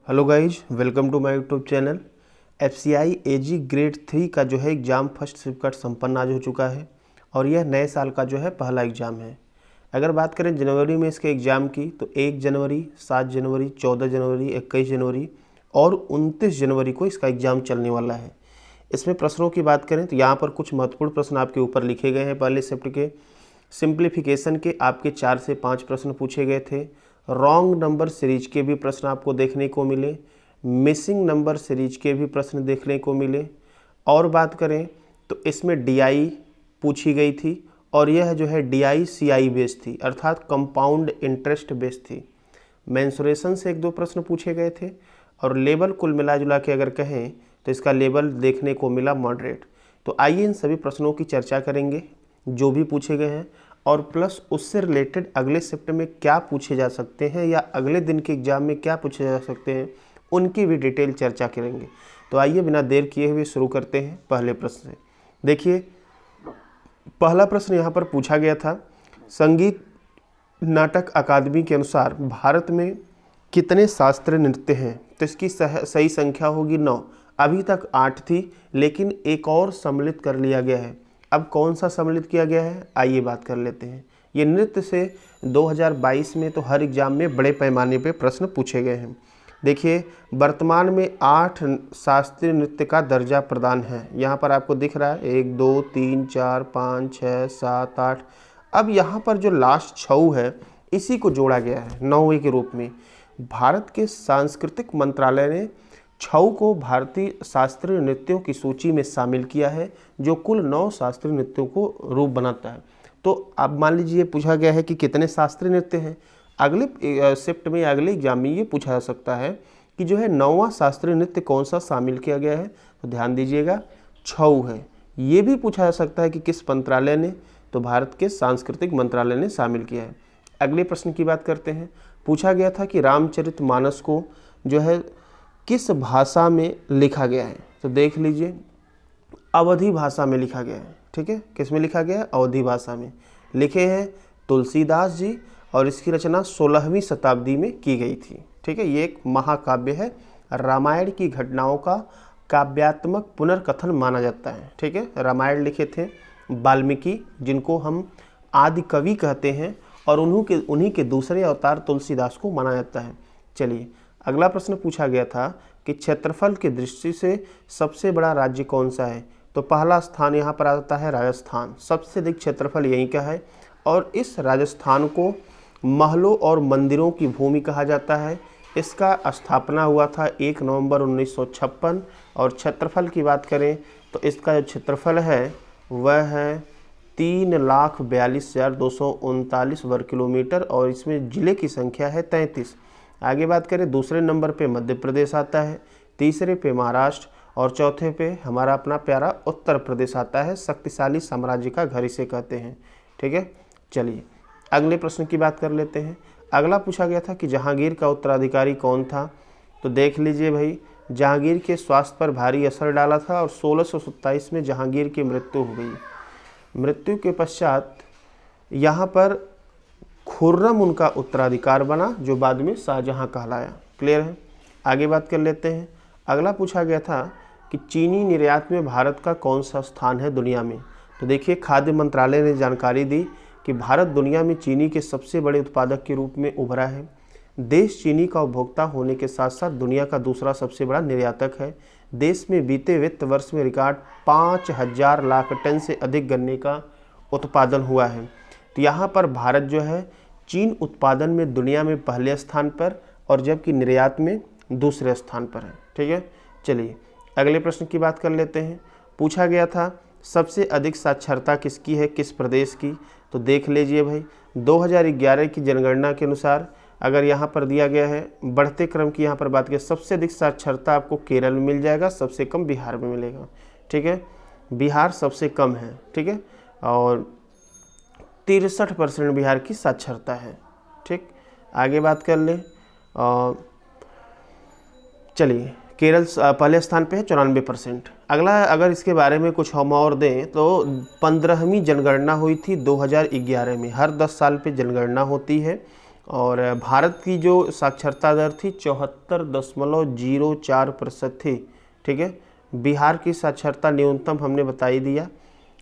Hello guys, welcome to my YouTube channel. FCI AG grade 3 का जो है exam first shift का संपन्न आज हो चुका है और यह नए साल का जो है पहला एग्ज़ाम है। अगर बात करें जनवरी में इसके एग्ज़ाम की तो 1 जनवरी, 7 जनवरी, 14 जनवरी, 21 जनवरी और 29 जनवरी को इसका एग्ज़ाम चलने वाला है। इसमें प्रश्नों की बात करें तो यहाँ पर कुछ महत्वपूर्ण प्रश्न आपके ऊपर लिखे गए हैं। पहले शिफ्ट के सिंप्लीफिकेशन के आपके 4 से 5 प्रश्न पूछे गए थे। रॉन्ग नंबर सीरीज के भी प्रश्न आपको देखने को मिले। मिसिंग नंबर सीरीज के भी प्रश्न देखने को मिले। और बात करें तो इसमें DI पूछी गई थी और यह जो है DI CI बेस्ड थी, अर्थात कंपाउंड इंटरेस्ट बेस्ड थी। मेंसुरेशन से 1-2 प्रश्न पूछे गए थे और लेवल कुल मिला जुला के अगर कहें तो इसका लेवल देखने को मिला मॉडरेट। तो आइए इन सभी प्रश्नों की चर्चा करेंगे जो भी पूछे गए हैं और प्लस उससे रिलेटेड अगले शिफ्ट में क्या पूछे जा सकते हैं या अगले दिन के एग्जाम में क्या पूछे जा सकते हैं, उनकी भी डिटेल चर्चा करेंगे। तो आइए बिना देर किए हुए शुरू करते हैं पहले प्रश्न से। देखिए, पहला प्रश्न यहाँ पर पूछा गया था, संगीत नाटक अकादमी के अनुसार भारत में कितने शास्त्रीय नृत्य हैं? तो इसकी सही संख्या होगी 9। अभी तक 8 थी, लेकिन एक और सम्मिलित कर लिया गया है। अब कौन सा सम्मिलित किया गया है, आइए बात कर लेते हैं। ये नृत्य से 2022 में तो हर एग्जाम में बड़े पैमाने पे प्रश्न पूछे गए हैं। देखिए, वर्तमान में 8 शास्त्रीय नृत्य का दर्जा प्रदान है। यहाँ पर आपको दिख रहा है 1 2 3 4 5 6 7 8। अब यहाँ पर जो लास्ट 6 है इसी को जोड़ा गया है 9वें के रूप में। भारत के सांस्कृतिक मंत्रालय ने 6 को भारतीय शास्त्रीय नृत्यों की सूची में शामिल किया है, जो कुल 9 शास्त्रीय नृत्यों को रूप बनाता है। तो अब मान लीजिए पूछा गया है कि कितने शास्त्रीय नृत्य हैं। अगले शिफ्ट में या अगले एग्जाम में ये पूछा जा सकता है कि जो है 9वां शास्त्रीय नृत्य कौन सा शामिल किया गया है। तो ध्यान दीजिएगा, छऊ है। ये भी पूछा जा सकता है कि किस मंत्रालय ने, तो भारत के सांस्कृतिक मंत्रालय ने शामिल किया है। अगले प्रश्न की बात करते हैं। पूछा गया था कि रामचरितमानस को जो है किस भाषा में लिखा गया है। तो देख लीजिए, अवधी भाषा में लिखा गया है। ठीक है, किस में लिखा गया है? अवधी भाषा में। लिखे हैं तुलसीदास जी और इसकी रचना 16वीं शताब्दी में की गई थी। ठीक है, ये एक महाकाव्य है। रामायण की घटनाओं का काव्यात्मक पुनर्कथन माना जाता है। ठीक है, रामायण लिखे थे वाल्मीकि, जिनको हम आदि कवि कहते हैं, और उन्हीं के दूसरे अवतार तुलसीदास को माना जाता है। चलिए, अगला प्रश्न पूछा गया था कि क्षेत्रफल की दृष्टि से सबसे बड़ा राज्य कौन सा है। तो पहला स्थान यहाँ पर आता है राजस्थान। सबसे अधिक क्षेत्रफल यहीं का है और इस राजस्थान को महलों और मंदिरों की भूमि कहा जाता है। इसका स्थापना हुआ था 1 नवंबर 1956 और क्षेत्रफल की बात करें तो इसका जो क्षेत्रफल है वह है 3,42,239 वर्ग किलोमीटर और इसमें ज़िले की संख्या है 33। आगे बात करें, दूसरे नंबर पे मध्य प्रदेश आता है, तीसरे पे महाराष्ट्र और चौथे पे हमारा अपना प्यारा उत्तर प्रदेश आता है। शक्तिशाली साम्राज्य का घर इसे कहते हैं। ठीक है, चलिए अगले प्रश्न की बात कर लेते हैं। अगला पूछा गया था कि जहांगीर का उत्तराधिकारी कौन था। तो देख लीजिए भाई, जहांगीर के स्वास्थ्य पर भारी असर डाला था और 1627 में जहांगीर की मृत्यु हो गई। मृत्यु के पश्चात यहाँ पर खुर्रम उनका उत्तराधिकार बना, जो बाद में शाहजहां कहलाया। क्लियर है, आगे बात कर लेते हैं। अगला पूछा गया था कि चीनी निर्यात में भारत का कौन सा स्थान है दुनिया में। तो देखिए, खाद्य मंत्रालय ने जानकारी दी कि भारत दुनिया में चीनी के सबसे बड़े उत्पादक के रूप में उभरा है। देश चीनी का उपभोक्ता होने के साथ साथ दुनिया का दूसरा सबसे बड़ा निर्यातक है। देश में बीते वित्त वर्ष में रिकॉर्ड 5,000 लाख टन से अधिक गन्ने का उत्पादन हुआ है। तो यहाँ पर भारत जो है चीन उत्पादन में दुनिया में पहले स्थान पर और जबकि निर्यात में दूसरे स्थान पर है। ठीक है, चलिए अगले प्रश्न की बात कर लेते हैं। पूछा गया था सबसे अधिक साक्षरता किसकी है, किस प्रदेश की। तो देख लीजिए भाई, 2011 की जनगणना के अनुसार अगर यहाँ पर दिया गया है बढ़ते क्रम की, यहाँ पर बात करें सबसे अधिक साक्षरता आपको केरल में मिल जाएगा, सबसे कम बिहार में मिलेगा। ठीक है, बिहार सबसे कम है। ठीक है, और 63% बिहार की साक्षरता है। ठीक, आगे बात कर ले। चलिए, केरल पहले स्थान पे है 94%। अगला अगर इसके बारे में कुछ हम और दें तो 15वीं जनगणना हुई थी 2011 में। हर 10 साल पे जनगणना होती है और भारत की जो साक्षरता दर थी 74.04% थी। ठीक है, बिहार की साक्षरता न्यूनतम हमने बता ही दिया।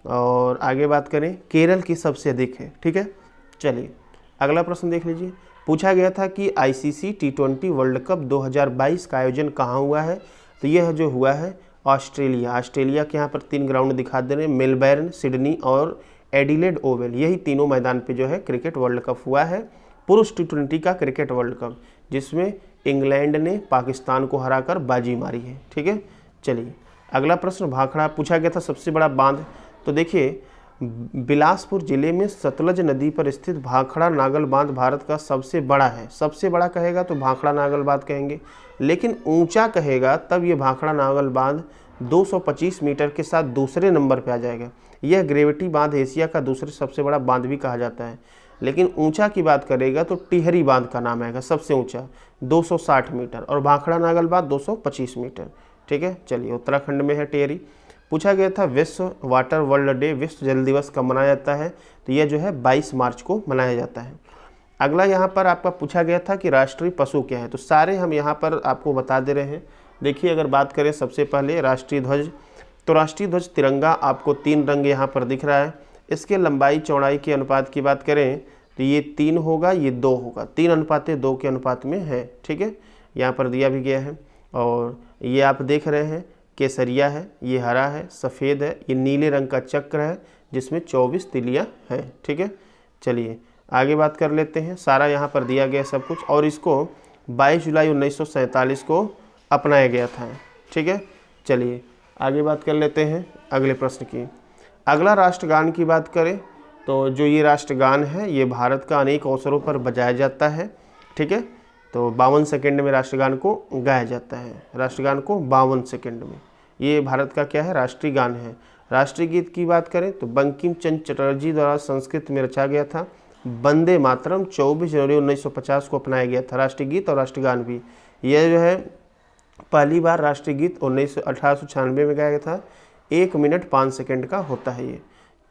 और आगे बात करें, केरल की सबसे अधिक है। ठीक है, चलिए अगला प्रश्न देख लीजिए। पूछा गया था कि आईसीसी T20 वर्ल्ड कप 2022 का आयोजन कहाँ हुआ है। तो यह जो हुआ है ऑस्ट्रेलिया के यहाँ पर 3 ग्राउंड दिखा दे रहे हैं, मेलबर्न, सिडनी और एडिलेड ओवल, यही तीनों मैदान पे जो है क्रिकेट वर्ल्ड कप हुआ है, पुरुष T20 का क्रिकेट वर्ल्ड कप, जिसमें इंग्लैंड ने पाकिस्तान को हराकर बाजी मारी है। ठीक है, चलिए अगला प्रश्न, भाखड़ा पूछा गया था सबसे बड़ा बांध। तो देखिए बिलासपुर जिले में सतलज नदी पर स्थित भाखड़ा नागल बांध भारत का सबसे बड़ा है। सबसे बड़ा कहेगा तो भाखड़ा नागल बांध कहेंगे, लेकिन ऊंचा कहेगा तब ये भाखड़ा नागल बांध 225 मीटर के साथ दूसरे नंबर पे आ जाएगा। यह ग्रेविटी बांध एशिया का दूसरे सबसे बड़ा बांध भी कहा जाता है, लेकिन ऊंचा की बात करेगा तो टिहरी बांध का नाम आएगा सबसे ऊंचा 260 मीटर, और भाखड़ा नागल बांध 225 मीटर। ठीक है, चलिए उत्तराखंड में है टिहरी। पूछा गया था विश्व वाटर वर्ल्ड डे, विश्व जल दिवस कब मनाया जाता है। तो यह जो है 22 मार्च को मनाया जाता है। अगला यहाँ पर आपका पूछा गया था कि राष्ट्रीय पशु क्या है। तो सारे हम यहाँ पर आपको बता दे रहे हैं। देखिए अगर बात करें सबसे पहले राष्ट्रीय ध्वज, तो राष्ट्रीय ध्वज तिरंगा आपको 3 रंग यहाँ पर दिख रहा है। इसके लंबाई चौड़ाई के अनुपात की बात करें तो ये 3 होगा, ये 2 होगा, 3:2 के अनुपात में है। ठीक है, यहाँ पर दिया भी गया है। और ये आप देख रहे हैं केसरिया है, ये हरा है, सफ़ेद है, ये नीले रंग का चक्र है जिसमें 24 तिलियाँ हैं। ठीक है, चलिए आगे बात कर लेते हैं। सारा यहाँ पर दिया गया सब कुछ, और इसको 22 जुलाई 1947 को अपनाया गया था। ठीक है, चलिए आगे बात कर लेते हैं अगले प्रश्न की। अगला राष्ट्रगान की बात करें तो जो ये राष्ट्रगान है ये भारत का अनेक अवसरों पर बजाया जाता है। ठीक है, तो 52 सेकंड में राष्ट्रगान को गाया जाता है। राष्ट्रगान को 52 सेकंड में, ये भारत का क्या है, राष्ट्रीय गान है। राष्ट्रीय गीत की बात करें तो बंकिम चंद्र चटर्जी द्वारा संस्कृत में रचा गया था। वंदे मातरम 24 जनवरी 1950 को अपनाया गया था, राष्ट्रीय गीत और राष्ट्रगान भी। यह जो है पहली बार राष्ट्रीय गीत 1896 में गाया गया था। 1 मिनट 5 सेकंड का होता है ये।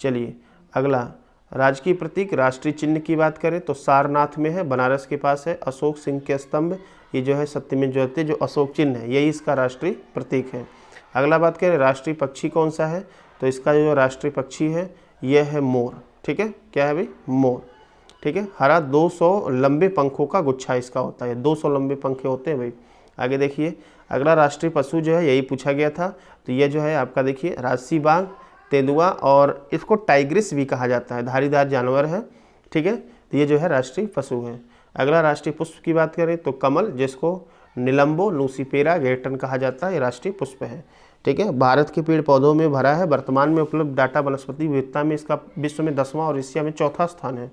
चलिए अगला, राजकीय प्रतीक राष्ट्रीय चिन्ह की बात करें तो सारनाथ में है, बनारस के पास है। अशोक सिंह के स्तंभ, ये जो है सत्यमेव जयते जो अशोक चिन्ह है, यही इसका राष्ट्रीय प्रतीक है। अगला बात करें राष्ट्रीय पक्षी कौन सा है, तो इसका जो राष्ट्रीय पक्षी है यह है मोर। ठीक है, क्या है भाई, मोर। ठीक है, हरा 200 लंबे पंखों का गुच्छा इसका होता है, 200 लंबे पंखे होते हैं भाई। आगे देखिए अगला राष्ट्रीय पशु जो है यही पूछा गया था। तो यह जो है आपका देखिए राजसी बाघ, तेंदुआ, और इसको टाइग्रिस भी कहा जाता है, धारीदार जानवर है। ठीक है, तो ये जो है राष्ट्रीय पशु है। अगला राष्ट्रीय पुष्प की बात करें तो कमल, जिसको निलंबो लूसीफेरा गेटन कहा जाता है, ये राष्ट्रीय पुष्प है। ठीक है, भारत के पेड़ पौधों में भरा है। वर्तमान में उपलब्ध डाटा वनस्पति विविधता में इसका विश्व में 10वां और एशिया में 4था स्थान है।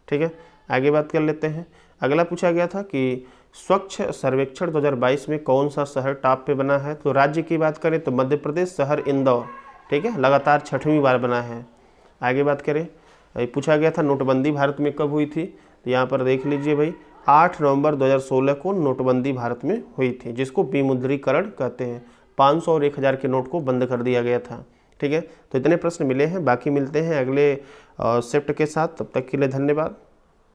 ठीक है, आगे बात कर लेते हैं। अगला पूछा गया था कि स्वच्छ सर्वेक्षण 2022 में कौन सा शहर टॉप पे बना है। तो राज्य की बात करें तो मध्य प्रदेश, शहर इंदौर। ठीक है, लगातार 6वीं बार बना है। आगे बात करें, पूछा गया था नोटबंदी भारत में कब हुई थी। तो यहाँ पर देख लीजिए भाई, 8 नवंबर 2016 को नोटबंदी भारत में हुई थी, जिसको विमुद्रीकरण कहते हैं। 500 और 1000 के नोट को बंद कर दिया गया था। ठीक है, तो इतने प्रश्न मिले हैं, बाकी मिलते हैं अगले शिफ्ट के साथ। तब तक के लिए धन्यवाद।